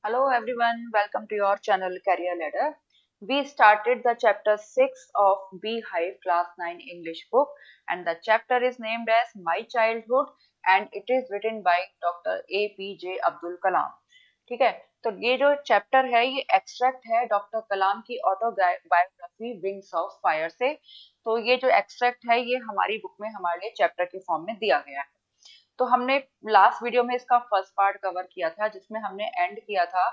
Hello everyone, welcome to your channel Career Ladder. We started the chapter 6 of Beehive Class 9 English book and the chapter is named as My Childhood and it is written by Dr. APJ Abdul Kalam. ठीक है, तो ये जो chapter है ये extract है doctor कलाम की autobiography wings of fire से। तो ये जो एक्सट्रैक्ट है ये हमारी बुक में हमारे लिए चैप्टर के फॉर्म में दिया गया है। तो हमने लास्ट वीडियो में इसका फर्स्ट पार्ट कवर किया था जिसमें हमने एंड किया था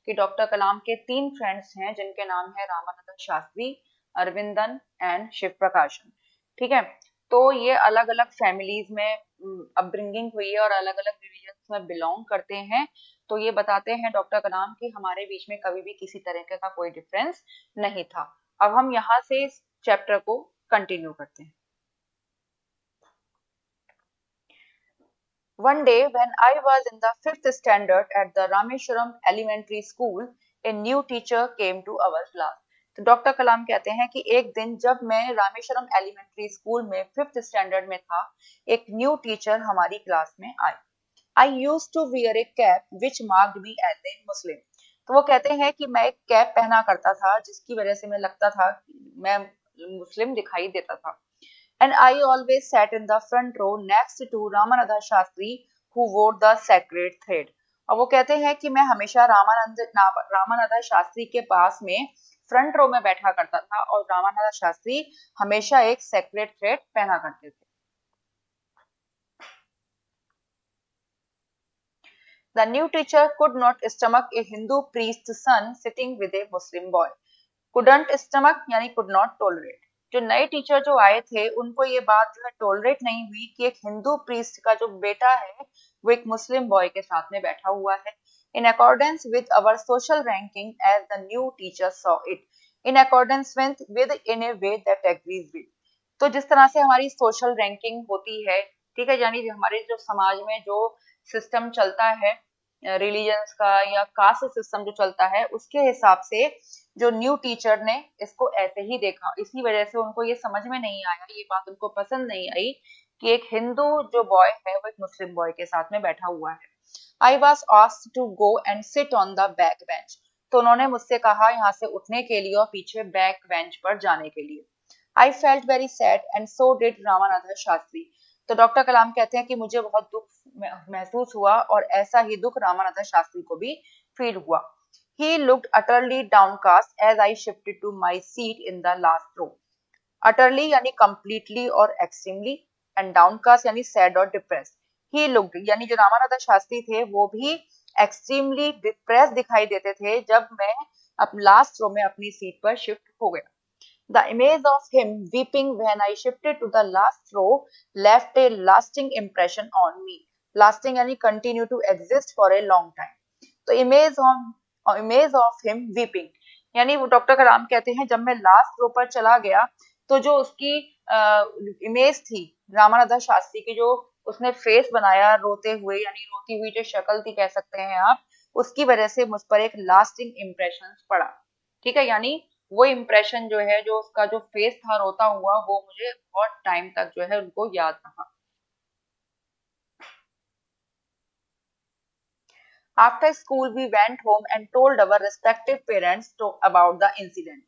कि डॉक्टर कलाम के 3 फ्रेंड्स हैं जिनके नाम है रामानंद शास्त्री, अरविंदन एंड शिव प्रकाशन। ठीक है, तो ये अलग अलग फैमिलीज में अपब्रिंगिंग हुई है और अलग अलग रिलीजन में बिलोंग करते हैं। तो ये बताते हैं डॉक्टर कलाम कि हमारे बीच में कभी भी किसी तरीके का कोई डिफरेंस नहीं था। अब हम यहाँ से इस चैप्टर को कंटिन्यू करते हैं। One day, when I was in the fifth standard at the Rameshwaram Elementary School, a new teacher came to our class. तो डॉक्टर कलाम कहते हैं कि एक दिन जब मैं रामेश्वरम एलिमेंट्री स्कूल में फिफ्थ स्टैंडर्ड में था, एक न्यू टीचर हमारी क्लास में आई। I use to wear a cap which marked me as a Muslim. तो वो कहते हैं कि मैं एक कैप पहना करता था जिसकी वजह से मैं लगता था मैं मुस्लिम दिखाई देता था। And I always sat in the front row next to Ramananda Shastri who wore the sacred thread. और वो कहते हैं कि मैं हमेशा रामानंद शास्त्री के पास में फ्रंट रो में बैठा करता था और रामानंद शास्त्री हमेशा एक सेक्रेट थ्रेड पहना करते थे। The new teacher could not stomach a Hindu priest's son sitting with a Muslim boy. Couldn't stomach यानी could not tolerate। जो नए टीचर जो आए थे उनको ये बात जो है टॉलरेट नहीं हुई कि एक हिंदू प्रीस्ट का जो बेटा है वो एक मुस्लिम बॉय के साथ में बैठा हुआ है। In accordance with our social ranking as the new teacher saw it, in accordance with in a way that agrees with. तो जिस तरह से हमारी सोशल रैंकिंग होती है, ठीक है, यानी हमारे जो समाज में जो सिस्टम चलता है रिलीजन्स का या कास्ट सिस्टम जो चलता है उसके हिसाब से जो न्यू टीचर ने इसको ऐसे ही देखा। इसी वजह से उनको ये समझ में नहीं आया, ये बात उनको पसंद नहीं आई कि एक हिंदू जो बॉय है वो एक मुस्लिम बॉय के साथ में बैठा हुआ है। I was asked to go and sit on the back bench. तो उन्होंने मुझसे कहा यहाँ से उठने के लिए और पीछे बैक बेंच पर जाने के लिए। I felt very sad and so did Ramanand Shastri. तो डॉक्टर कलाम कहते हैं कि मुझे बहुत दुख महसूस हुआ और ऐसा ही दुख रामानंद शास्त्री को भी फील हुआ। He looked utterly downcast as I shifted to my seat in the last row. Utterly यानी completely और extremely and downcast यानी sad और depressed. He looked यानी जो रामानंद शास्त्री थे वो भी extremely depressed दिखाई देते थे जब मैं अब लास्ट रो में अपनी सीट पर शिफ्ट हो गया। The image of him weeping when I shifted to the last row left a lasting impression on me. Lasting यानी continue to exist for a long time. तो इमेज ऑफ हिम वीपिंग यानी वो doctor Kalam कहते हैं जब मैं last row पर चला गया तो जो उसकी इमेज थी रामानंद शास्त्री की, जो उसने फेस बनाया रोते हुए यानी रोती हुई जो शक्ल थी कह सकते हैं आप, उसकी वजह से मुझ पर एक लास्टिंग इम्प्रेशन पड़ा। ठीक है, यानी वो इम्प्रेशन जो है जो उसका जो फेस था रोता हुआ वो मुझे बहुत टाइम तक जो है उनको याद रहा। After school, we went home and told our respective parents to about the incident.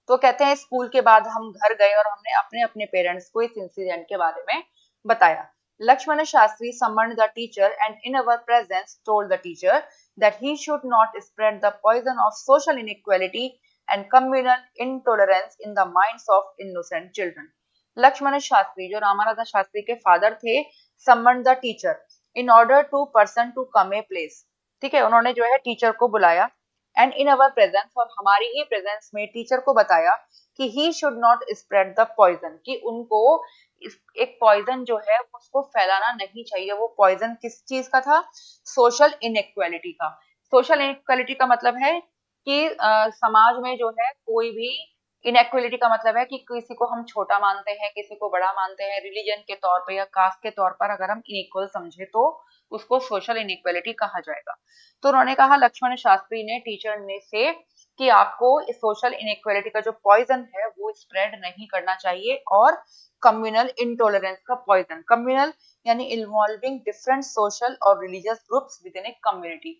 तो कहते हैं स्कूल के बाद हम घर गए और हमने अपने अपने पेरेंट्स को इस इंसिडेंट के बारे में बताया। Lakshmana Shastri summoned the teacher and in our presence told the teacher that he should not spread the poison of social inequality and communal intolerance in the minds of innocent children. Lakshman Shastri जो रामानंद शास्त्री के father थे, summoned the teacher in order to person to come a place। ठीक है, उन्होंने जो है teacher को बुलाया एंड इन अवर प्रेजेंस और हमारी ही प्रेजेंस में टीचर को बताया कि he should not spread the poison, कि उनको एक पॉइजन जो है उसको फैलाना नहीं चाहिए। वो पॉइजन किस चीज का था? सोशल इनइक्वालिटी का। सोशल इनइक्वालिटी का मतलब है कि समाज में जो है कोई भी इनइक्वालिटी का मतलब है कि किसी को हम छोटा मानते हैं, किसी को बड़ा मानते हैं, रिलीजन के तौर पर या कास्ट के तौर पर अगर हम इनइक्वल समझे तो उसको सोशल इनइक्वालिटी कहा जाएगा। तो उन्होंने कहा लक्ष्मण शास्त्री ने टीचर ने से कि आपको इस सोशल इनइक्वालिटी का जो पॉइजन है वो स्प्रेड नहीं करना चाहिए और कम्युनल इंटॉलरेंस का पॉइजन, कम्युनल यानी इन्वॉल्विंग डिफरेंट सोशल और religious groups with in a community,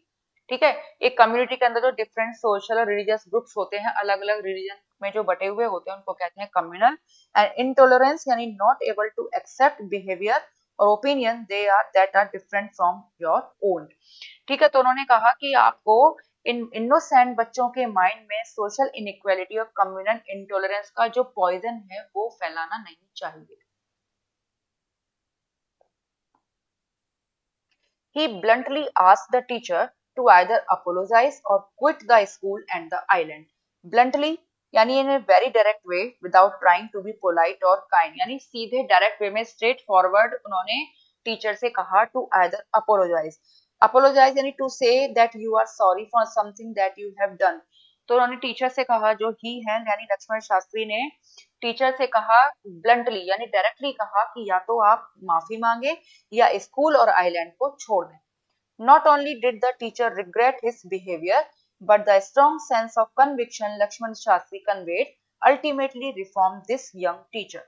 ठीक है। एक कम्युनिटी के अंदर जो डिफरेंट सोशल और रिलीजियस ग्रुप्स होते हैं, अलग अलग रिलीजन में जो बटे हुए होते हैं, उनको कहते हैं कम्युनल। एंड इंटॉलरेंस यानी not able to accept behaviour और opinion they are that are different from your own. ठीक है। तो उन्होंने कहा कि आपको इन इनोसेंट बच्चों के माइंड में सोशल इनइक्वालिटी और कम्युनल इंटॉलरेंस का जो पॉइजन है वो फैलाना नहीं चाहिए। He bluntly asked the teacher to either apologize or quit the school and the island. Bluntly यानी in a very direct way without trying to be polite or kind, यानी सीधे डायरेक्ट वे में straight forward उन्होंने teacher से कहा to either apologise. Apologise यानी to say that you are sorry for something that you have done. तो उन्होंने teacher से कहा, जो ही है यानी लक्ष्मण शास्त्री ने टीचर से कहा ब्लंटली यानी डायरेक्टली कहा कि या तो आप माफी मांगे या स्कूल और आइलैंड को छोड़ दें। Not only did the teacher regret his behavior, but the strong sense of conviction Lakshman Shastri conveyed ultimately reformed this young teacher.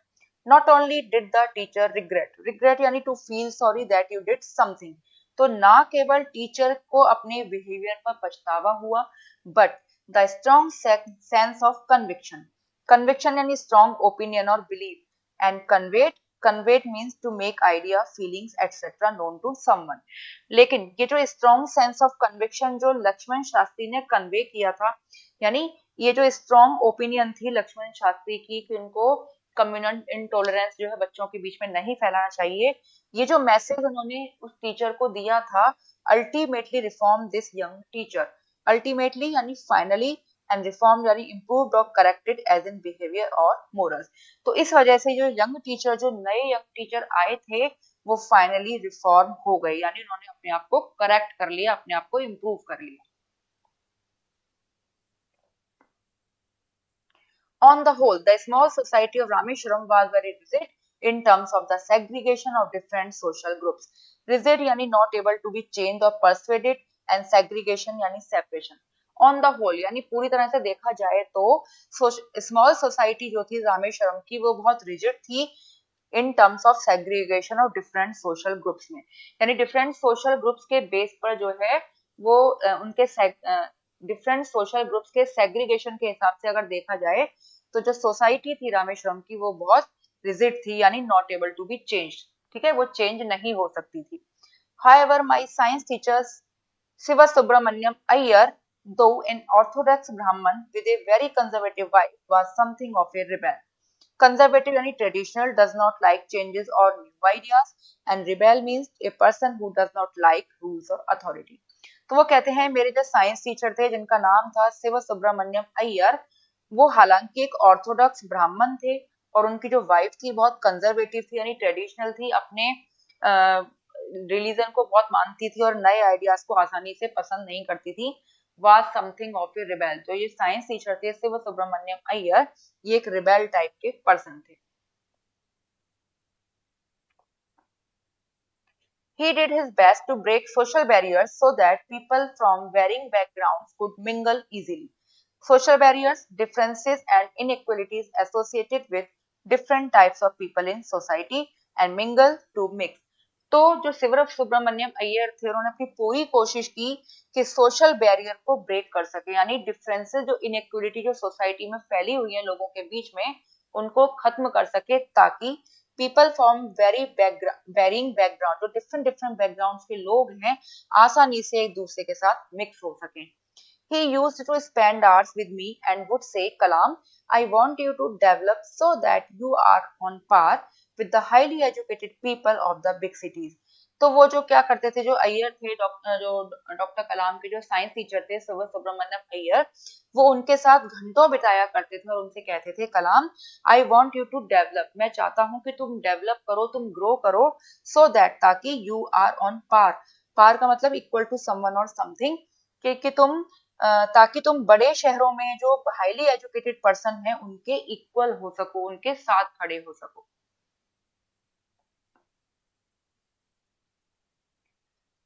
Not only did the teacher regret यानी to feel sorry that you did something, तो ना केवल teacher को अपने behaviour पर पछतावा हुआ, but the strong sense of conviction यानी strong opinion और belief, and conveyed means to make idea, feelings etc known to someone। लेकिन ये जो स्ट्रॉन्ग सेंस ऑफ कन्विक्शन जो लक्ष्मण शास्त्री ने कन्वे किया था, यानी ये जो स्ट्रॉन्ग ओपिनियन थी लक्ष्मण शास्त्री की कि उनको कम्युनल इंटॉलरेंस जो है बच्चों के बीच में नहीं फैलाना चाहिए, ये जो मैसेज उन्होंने उस टीचर को दिया था, ultimately reform this young teacher. Ultimately यानी फाइनली, एंड रिफॉर्म यानी इम्प्रूव्ड और करेक्टेड एज इन बिहेवियर और मोरल्स। तो इस वजह से जो यंग टीचर, जो नए यंग टीचर आए थे, वो फाइनली रिफॉर्म हो गए, यानी उन्होंने अपने आप को करेक्ट कर लिया, अपने आप को इम्प्रूव कर लिया। On the whole, the small society of Rameshwaram was very rigid in terms of the segregation of different social groups. Rigid यानी not able to be changed or persuaded, and segregation यानी separation. On the whole यानी पूरी तरह से देखा जाए तो small society जो थी रामेश्वरम की, वो बहुत रिजिड थी in terms of segregation of different social groups में, यानी डिफरेंट सोशल ग्रुप्स के बेस पर जो है वो उनके डिफरेंट सोशल ग्रुप्स के सेग्रीगेशन के हिसाब से अगर देखा जाए तो जो सोसाइटी थी रामेश्वरम की वो बहुत रिजिड थी, यानी not able to be change. ठीक है, वो चेंज नहीं हो सकती थी। However, my science teachers Siva Subramaniam Iyer, though an orthodox Brahman with a very conservative wife, was something of a rebel. Conservative यानी traditional, does not like changes or new ideas, and rebel means a person who does not like rules or authority। तो वो कहते हैं मेरे जो science teacher थे जिनका नाम था शिव सुब्रमण्यम अय्यर, वो हालांकि एक ऑर्थोडॉक्स ब्राह्मण थे और उनकी जो वाइफ थी बहुत कंजर्वेटिव थी, यानी ट्रेडिशनल थी, अपने रिलीजन को बहुत मानती थी और नए आइडियाज को आसानी से पसंद नहीं करती थी। Was something of A rebel. जो ये साइंस टीचर थे शिव सुब्रमण्यम अय्यर, ये एक रिबेल टाइप के पर्सन थे। He did his best to break social barriers so that people from varying backgrounds could mingle easily. Social barriers, differences, and inequalities associated with different types of people in society and mingle to mix। तो जो शिव सुब्रमण्यम अय्यर थे उन्होंने अपनी पूरी कोशिश की कि social barrier को ब्रेक कर सके, यानी डिफरेंसेस, जो इनइक्वालिटी जो सोसाइटी में फैली हुई है लोगों के बीच में, उनको खत्म कर सके, ताकि पीपल फ्रॉम वेरिंग बैकग्राउंड, जो डिफरेंट डिफरेंट बैकग्राउंड के लोग हैं, आसानी से एक दूसरे के साथ मिक्स हो सकें। He used to spend hours with me and would say, Kalam, I want you to develop so that you are on par with the highly educated people of the big cities। तो वो जो क्या करते थे, जो अय्यर थे, doctor कलाम के जो साइंस टीचर थे शिव सुब्रमण्यम अय्यर, वो उनके साथ घंटों बिताया करते थे और उनसे कहते थे, Kalam, I want you to develop, मैं चाहता हूँ कि तुम डेवलप करो, तुम ग्रो करो, सो दैट, ताकि यू आर ऑन पार। पार का मतलब इक्वल टू समवन और समथिंग, कि तुम ताकि तुम बड़े शहरों में जो हाईली एजुकेटेड पर्सन है उनके इक्वल हो सको, उनके साथ खड़े हो सको।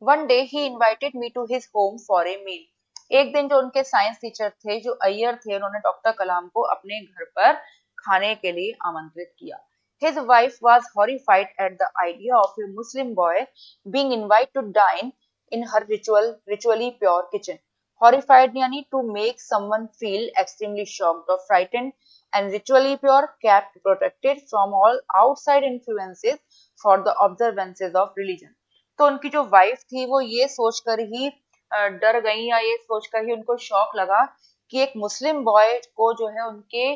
One day he invited me to his home for a meal. एक दिन जो उनके साइंस टीचर थे, जो अय्यर थे, उन्होंने डॉक्टर कलाम को अपने घर पर खाने के लिए आमंत्रित किया। His wife was horrified at the idea of a Muslim boy being invited to dine in her ritually pure kitchen. Horrified यानी to make someone feel extremely shocked or frightened, and ritually pure kept protected from all outside influences for the observances of religion. तो उनकी जो wife थी वो ये सोचकर ही डर गई या ये सोचकर ही उनको शौक लगा कि एक मुस्लिम बॉय को जो है उनके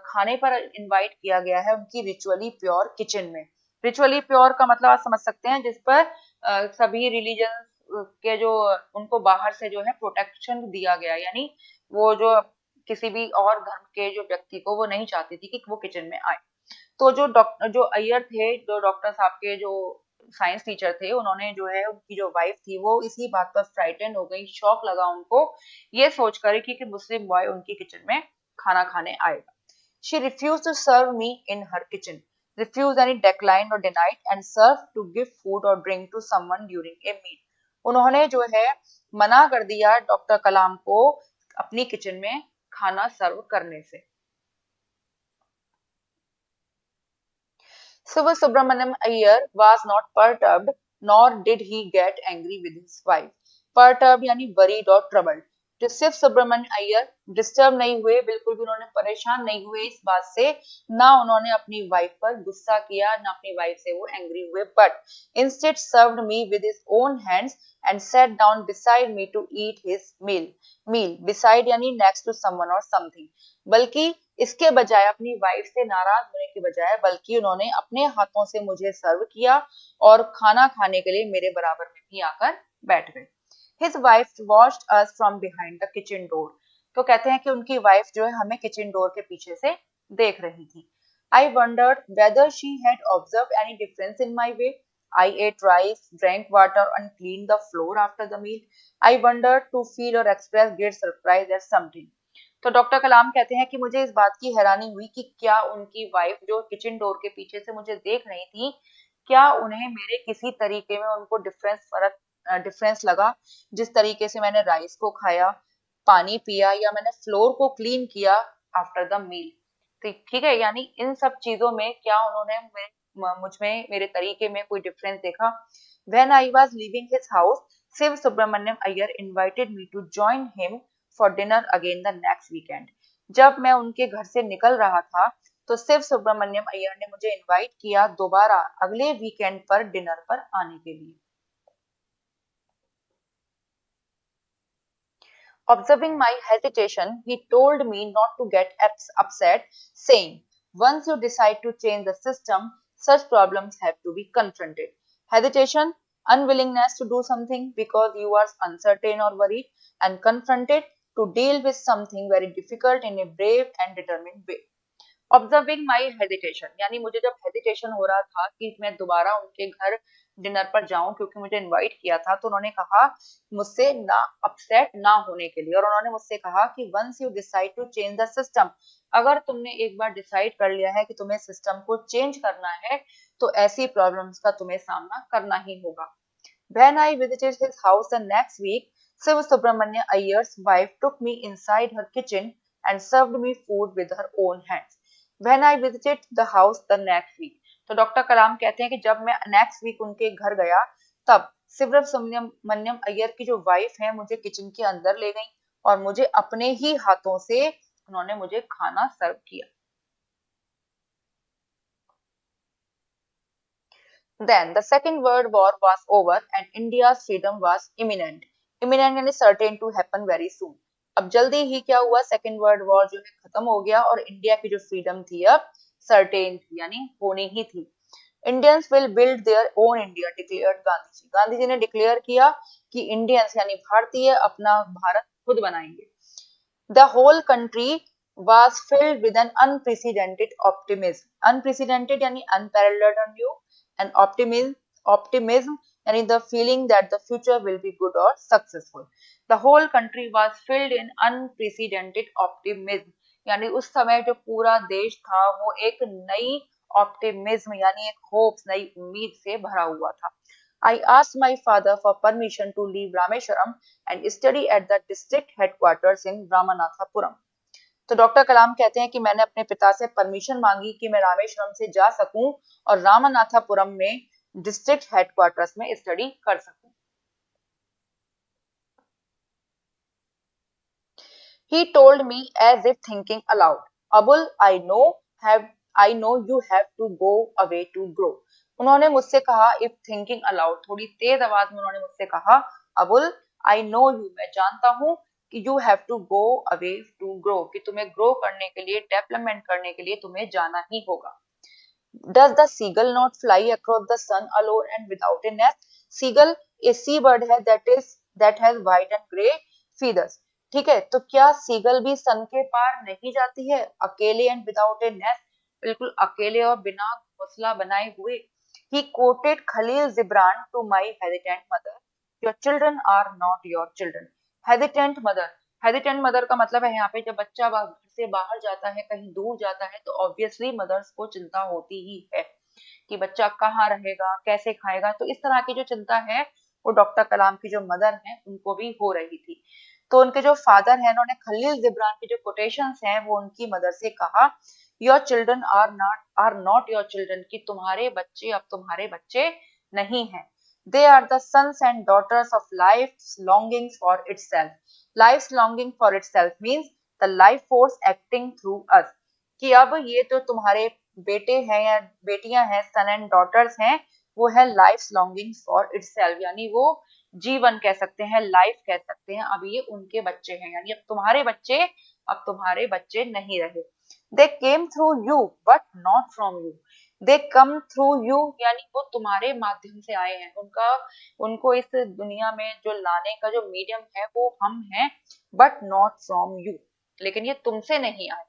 खाने पर इनवाइट किया गया है उनकी रिचुअली प्योर किचन में। रिचुअली प्योर का मतलब आप समझ सकते हैं, जिस पर सभी रिलीजन के जो उनको बाहर से जो है प्रोटेक्शन दिया गया, यानी वो जो किसी भी और धर्म के जो व्यक्ति को वो नहीं चाहती थी कि वो किचन में आए। तो जो डॉक्टर जो अय्यर थे, जो डॉक्टर साहब के जो साइंस टीचर थे, उन्होंने जो है उनकी जो वाइफ थी वो इसी बात पर फ्राइटन हो गई, शौक लगा उनको ये सोचकर कि मुस्लिम बॉय उनकी किचन में खाना खाने आएगा। She refused to serve me in her kitchen. Refused यानी declined or denied, and served to give food or drink to someone during a meal. उन्होंने जो है मना कर दिया डॉक्टर कलाम को अपनी किचन में खाना सर्व करने से। Siva Subramaniam Iyer was not perturbed, nor did he get angry with his wife. Perturbed यानी worried और troubled. जो शिव सुब्रमण्य अय्यर डिस्टर्ब नहीं हुए, बिल्कुल भी उन्होंने परेशान नहीं हुए इस बात से, ना उन्होंने अपनी वाइफ पर गुस्सा किया, ना अपनी वाइफ से वो एंग्री हुए, but instead served me with his own hands and sat down beside me to eat his meal beside यानी नेक्स्ट टू समवन और समथिंग। बल्कि इसके बजाय अपनी वाइफ से नाराज होने के बजाय बल्कि उन्होंने अपने हाथों से मुझे सर्व किया और खाना खाने के लिए मेरे बराबर में भी आकर बैठ गए। His wife watched us from behind the kitchen door. तो कहते हैं कि उनकी वाइफ जो है हमें किचन डोर के पीछे से देख रही थी। I wondered whether she had observed any difference in my way. I ate rice, drank water, and cleaned the floor after the meal. I wondered to feel or express great surprise at something. तो doctor Kalam कहते हैं कि मुझे इस बात की हैरानी हुई कि क्या उनकी वाइफ जो किचन डोर के पीछे से मुझे देख रही थी, क्या उन्हें मेरे किसी तरीके में उनको डिफरेंस लगा, जिस तरीके से मैंने राइस को खाया, पानी पिया या मैंने फ्लोर को क्लीन किया आफ्टर द मील। तो ठीक है, यानी इन सब चीजों में क्या उन्होंने मुझ में मेरे तरीके में कोई डिफरेंस देखा। When I was leaving his house, Shiv Subramaniam Iyer invited me to join him for dinner again the next weekend. जब मैं उनके घर से निकल रहा था तो शिव सुब्रमण्यम अय्यर ने मुझे इनवाइट किया दोबारा अगले वीकेंड पर डिनर पर आने के लिए। Observing my hesitation, he told me not to get upset, saying, once you decide to change the system, such problems have to be confronted. Hesitation, unwillingness to do something because you are uncertain or worried, and confronted, to deal with something very difficult in a brave and determined way. Observing my hesitation यानी मुझे जब hesitation हो रहा था कि मैं दोबारा उनके घर डिनर पर जाऊं क्योंकि मुझे इनवाइट किया था, तो उन्होंने कहा मुझसे ना अपसेट ना होने के लिए, और उन्होंने मुझसे कहा कि once you decide to change the system, अगर तुमने एक बार डिसाइड कर लिया है कि तुम्हें सिस्टम को चेंज करना है तो ऐसी प्रॉब्लम्स का तुम्हें सामना करना ही होगा। When I visited his house the next week, Shiv Subramanya Iyer's wife took me inside her kitchen and served me food with her own hands. When I visited the house the next week, तो doctor Kalam कहते हैं कि जब मैं next week उनके घर गया तब शिव सुब्रमण्यम अय्यर की जो वाइफ है मुझे किचन के अंदर ले गई और मुझे अपने ही हाथों से उन्होंने मुझे खाना सर्व किया। Then the Second World War was over and India's freedom was imminent. Imminent यानी certain to happen very soon. अब जल्दी ही क्या हुआ, सेकेंड वर्ल्ड वॉर जो है खत्म हो गया और इंडिया की जो फ्रीडम थी अब सर्टेन थी यानी होनी ही थी। Indians will build their own India declared Gandhi ji. Gandhi ji ने डिक्लेयर किया कि इंडियंस यानी भारतीय अपना भारत खुद बनाएंगे। The whole country was filled with an unprecedented optimism. Unprecedented यानी unparalleled or new, and optimism यानी the feeling that the future will be good or successful. The whole country was filled in unprecedented optimism. यानी उस समय जो पूरा देश था वो एक नई ऑप्टिमिज्म यानी एक होप्स, नई उम्मीद से भरा हुआ था। I asked my father for permission to leave Rameshwaram and study at the district headquarters in Ramanathapuram. तो डॉक्टर कलाम कहते हैं कि मैंने अपने पिता से परमिशन मांगी कि मैं रामेश्वरम से जा सकूं और रामनाथापुरम में डिस्ट्रिक्ट हेडक्वार्टर्स में स्टडी कर सकूं। He told me as if thinking aloud. Abul, I know you have to go away to grow. उन्होंने मुझसे कहा if thinking aloud, थोड़ी तेज आवाज में उन्होंने मुझसे कहा, अबुल, I know you, मैं जानता हूँ कि you have to go away to grow, कि तुम्हें grow करने के लिए, development करने के लिए तुम्हें जाना ही होगा. Does the seagull not fly across the sun alone and without a nest? Seagull a seabird है that has white and grey feathers. ठीक है, तो क्या सीगल भी सन के पार नहीं जाती है अकेले एंड विदाउट ए नेस्ट, बिल्कुल अकेले और बिना घोंसला बनाए हुए. He quoted Khalil Gibran to my hesitant mother. Your children are not your children. Hesitant mother. Hesitant mother का मतलब है यहाँ पे जब बच्चा घर से बाहर जाता है, कहीं दूर जाता है, तो ऑब्वियसली मदर्स को चिंता होती ही है कि बच्चा कहाँ रहेगा, कैसे खाएगा. तो इस तरह की जो चिंता है वो डॉक्टर कलाम की जो मदर हैं उनको भी हो रही थी. तो उनके जो फादर हैं उन्होंने खलील जिब्रान की जो कोटेशंस हैं वो उनकी मदर से कहा, your children are not your children, कि तुम्हारे बच्चे अब तुम्हारे बच्चे नहीं हैं. They are the sons and daughters of life's longing for itself. Life's longing for itself means the life force acting through us. कि अब ये जो तुम्हारे बेटे हैं या बेटियां हैं, सन एंड डॉटर्स हैं, वो है लाइफ्स लॉन्गिंग फॉर इटसेल्फ, यानी वो जीवन कह सकते हैं, लाइफ कह सकते हैं. अब ये उनके बच्चे हैं, यानी अब तुम्हारे बच्चे नहीं रहे. They came through you but not from you. They come through you, यानी वो तुम्हारे माध्यम से आए हैं. उनको इस दुनिया में जो लाने का जो मीडियम है वो हम हैं, बट नॉट फ्रॉम यू, लेकिन ये तुमसे नहीं आए.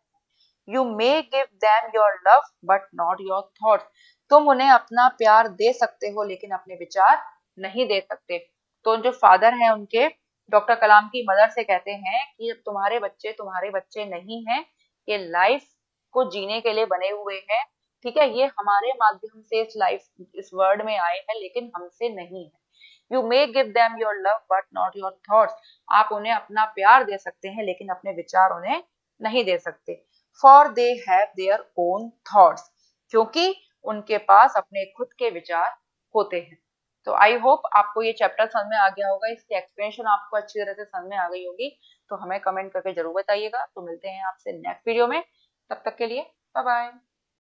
You may give them your love but not your thoughts. तुम उन्हें अपना प्यार दे सकते हो लेकिन अपने विचार नहीं दे सकते. तो जो फादर हैं उनके, डॉक्टर कलाम की मदर से कहते हैं कि तुम्हारे बच्चे नहीं हैं, ये लाइफ को जीने के लिए बने हुए हैं. ठीक है, ये हमारे माध्यम से इस वर्ल्ड में आए हैं लेकिन हमसे नहीं है. You may give them your love but not your thoughts. आप उन्हें अपना प्यार दे सकते हैं लेकिन अपने विचार उन्हें नहीं दे सकते. For they have their own thoughts, क्योंकि उनके पास अपने खुद के विचार होते हैं. तो आई होप आपको ये चैप्टर समझ में आ गया होगा, इसकी एक्सप्लेनेशन आपको अच्छी तरह से समझ में आ गई होगी. तो हमें कमेंट करके जरूर बताइएगा. तो मिलते हैं आपसे नेक्स्ट वीडियो में, तब तक के लिए बाय बाय.